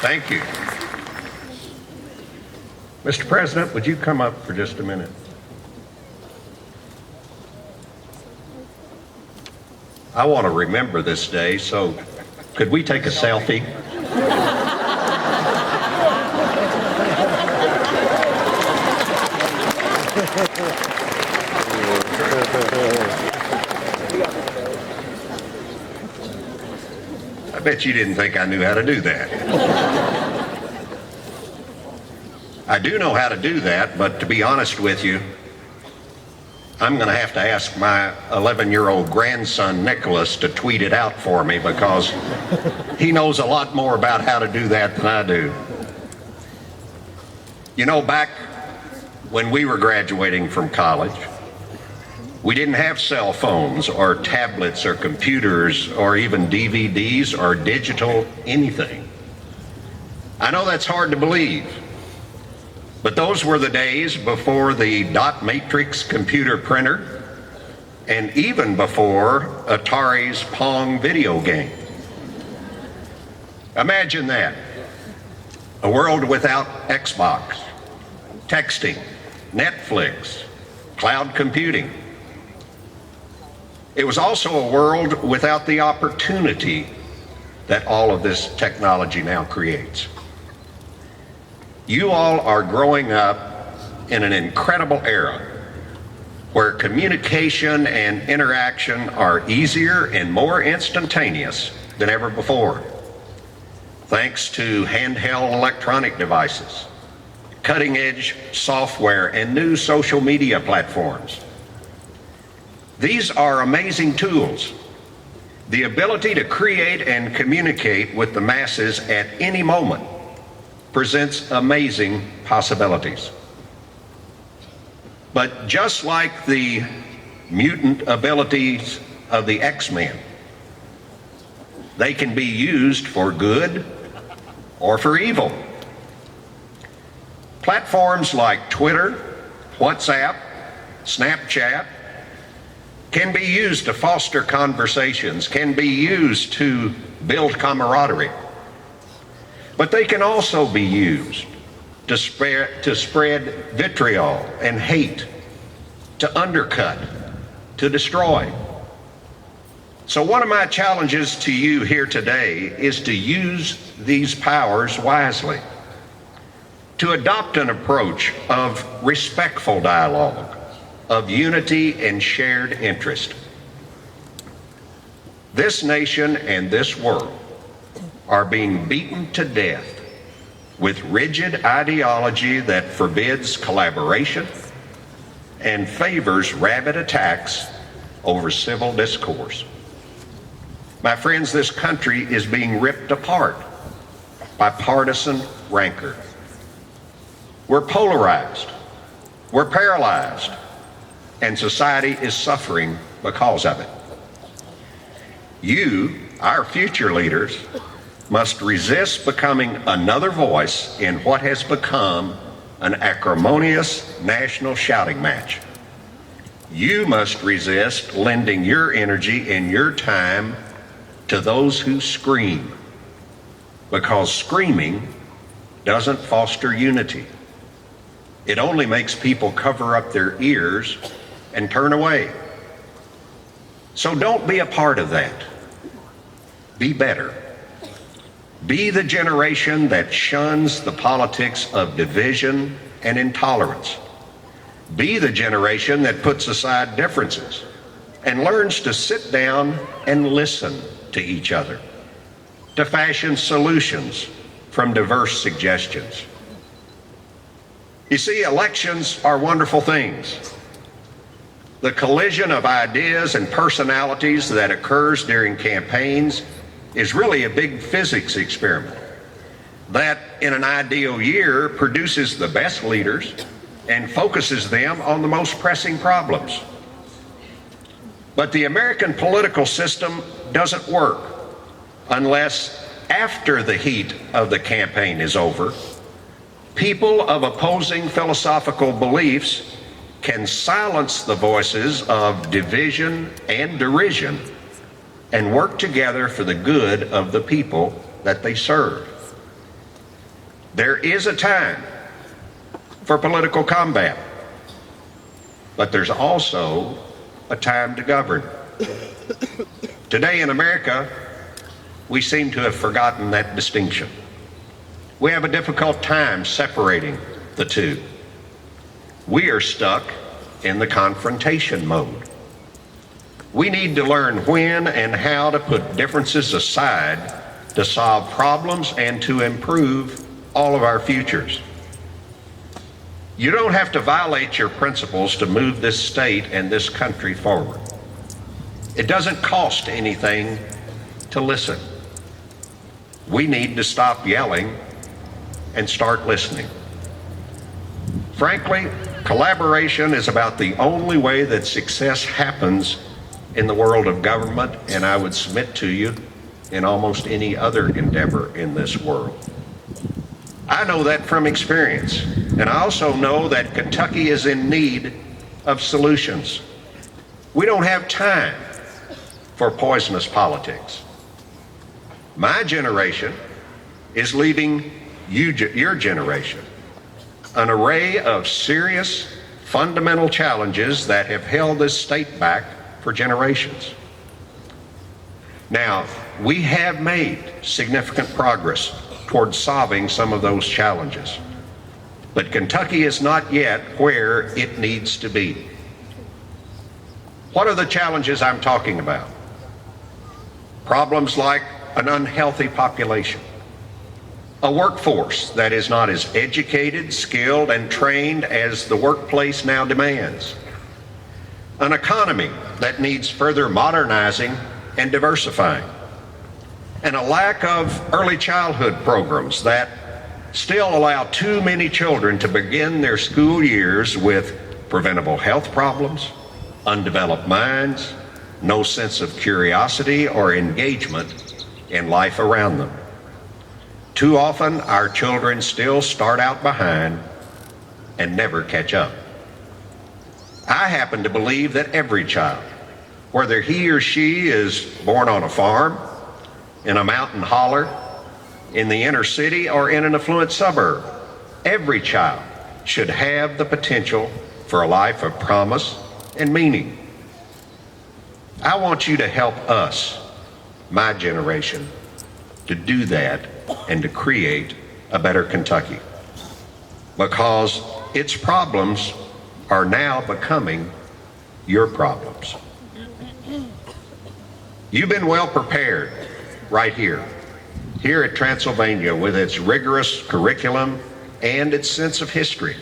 Thank you. Mr. President, would you come up for just a minute? I want to remember this day, so could we take a selfie? I bet you didn't think I knew how to do that. I do know how to do that, but to be honest with you, I'm going to have to ask my 11-year-old grandson, Nicholas, to tweet it out for me because he knows a lot more about how to do that than I do. You know, back when we were graduating from college, we didn't have cell phones or tablets or computers or even DVDs or digital anything. I know that's hard to believe, but those were the days before the dot matrix computer printer and even before Atari's Pong video game. Imagine that. A world without Xbox, texting, Netflix, cloud computing. It was also a world without the opportunity that all of this technology now creates. You all are growing up in an incredible era where communication and interaction are easier and more instantaneous than ever before, thanks to handheld electronic devices, cutting-edge software, and new social media platforms. These are amazing tools. The ability to create and communicate with the masses at any moment presents amazing possibilities. But just like the mutant abilities of the X-Men, they can be used for good or for evil. Platforms like Twitter, WhatsApp, Snapchat can be used to foster conversations, can be used to build camaraderie. But they can also be used to spread vitriol and hate, to undercut, to destroy. So one of my challenges to you here today is to use these powers wisely, to adopt an approach of respectful dialogue, of unity and shared interest. This nation and this world are being beaten to death with rigid ideology that forbids collaboration and favors rabid attacks over civil discourse. My friends, this country is being ripped apart by partisan rancor. We're polarized, we're paralyzed, and society is suffering because of it. You, our future leaders, must resist becoming another voice in what has become an acrimonious national shouting match. You must resist lending your energy and your time to those who scream, because screaming doesn't foster unity. It only makes people cover up their ears and turn away. So don't be a part of that. Be better. Be the generation that shuns the politics of division and intolerance. Be the generation that puts aside differences and learns to sit down and listen to each other, to fashion solutions from diverse suggestions. You see, elections are wonderful things. The collision of ideas and personalities that occurs during campaigns is really a big physics experiment that, in an ideal year, produces the best leaders and focuses them on the most pressing problems. But the American political system doesn't work unless, after the heat of the campaign is over, people of opposing philosophical beliefs can silence the voices of division and derision and work together for the good of the people that they serve. There is a time for political combat, but there's also a time to govern. Today in America, we seem to have forgotten that distinction. We have a difficult time separating the two. We are stuck in the confrontation mode. We need to learn when and how to put differences aside to solve problems and to improve all of our futures. You don't have to violate your principles to move this state and this country forward. It doesn't cost anything to listen. We need to stop yelling and start listening. Frankly, collaboration is about the only way that success happens in the world of government, and I would submit to you, in almost any other endeavor in this world. I know that from experience, and I also know that Kentucky is in need of solutions. We don't have time for poisonous politics. My generation is leaving your generation an array of serious, fundamental challenges that have held this state back for generations. Now, we have made significant progress towards solving some of those challenges, but Kentucky is not yet where it needs to be. What are the challenges I'm talking about? Problems like an unhealthy population, a workforce that is not as educated, skilled, and trained as the workplace now demands, an economy that needs further modernizing and diversifying, and a lack of early childhood programs that still allow too many children to begin their school years with preventable health problems, undeveloped minds, no sense of curiosity or engagement in life around them. Too often, our children still start out behind and never catch up. I happen to believe that every child, whether he or she is born on a farm, in a mountain holler, in the inner city, or in an affluent suburb, every child should have the potential for a life of promise and meaning. I want you to help us, my generation, to do that and to create a better Kentucky, because its problems are now becoming your problems. You've been well prepared right here at Transylvania, with its rigorous curriculum and its sense of history.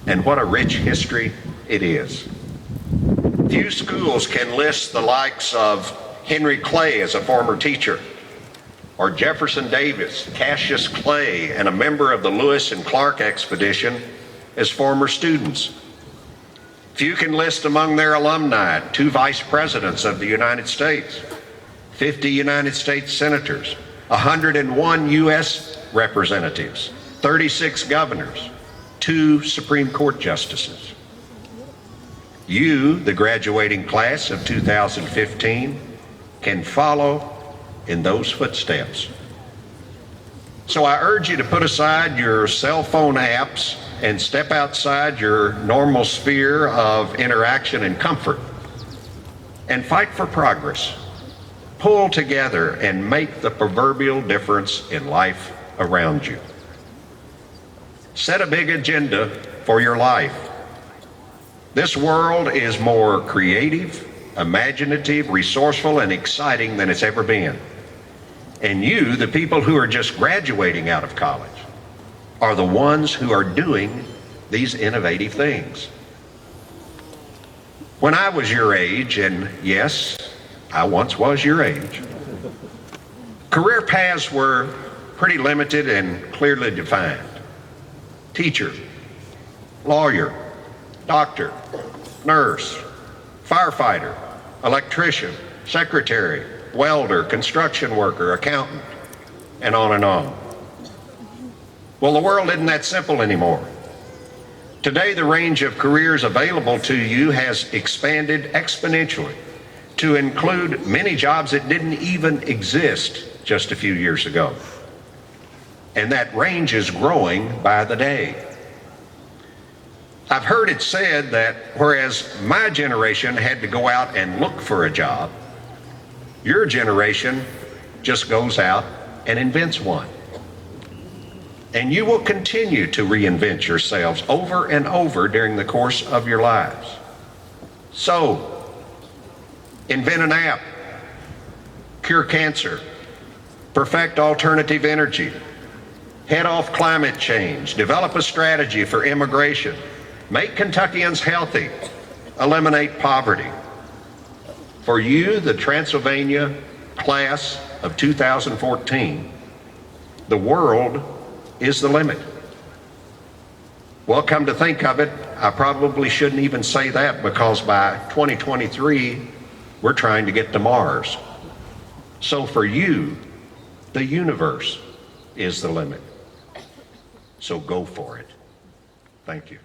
And what a rich history it is. Few schools can list the likes of Henry Clay as a former teacher, or Jefferson Davis, Cassius Clay, and a member of the Lewis and Clark expedition as former students. Few can list among their alumni 2 vice presidents of the United States, 50 United States senators, 101 U.S. representatives, 36 governors, 2 Supreme Court justices. You, the graduating class of 2015, can follow in those footsteps. So I urge you to put aside your cell phone apps and step outside your normal sphere of interaction and comfort and fight for progress. Pull together and make the proverbial difference in life around you. Set a big agenda for your life. This world is more creative, imaginative, resourceful, and exciting than it's ever been. And you, the people who are just graduating out of college, are the ones who are doing these innovative things. When I was your age, and yes, I once was your age, career paths were pretty limited and clearly defined. Teacher, lawyer, doctor, nurse, firefighter, electrician, secretary, welder, construction worker, accountant, and on and on. Well, the world isn't that simple anymore. Today, the range of careers available to you has expanded exponentially to include many jobs that didn't even exist just a few years ago. and that range is growing by the day. I've heard it said that whereas my generation had to go out and look for a job, your generation just goes out and invents one. And you will continue to reinvent yourselves over and over during the course of your lives. So, invent an app, cure cancer, perfect alternative energy, head off climate change, develop a strategy for immigration, make Kentuckians healthy, eliminate poverty. For you, the Transylvania class of 2014, the world is the limit. Well, come to think of it, I probably shouldn't even say that, because by 2023, we're trying to get to Mars. So for you, the universe is the limit. So go for it. Thank you.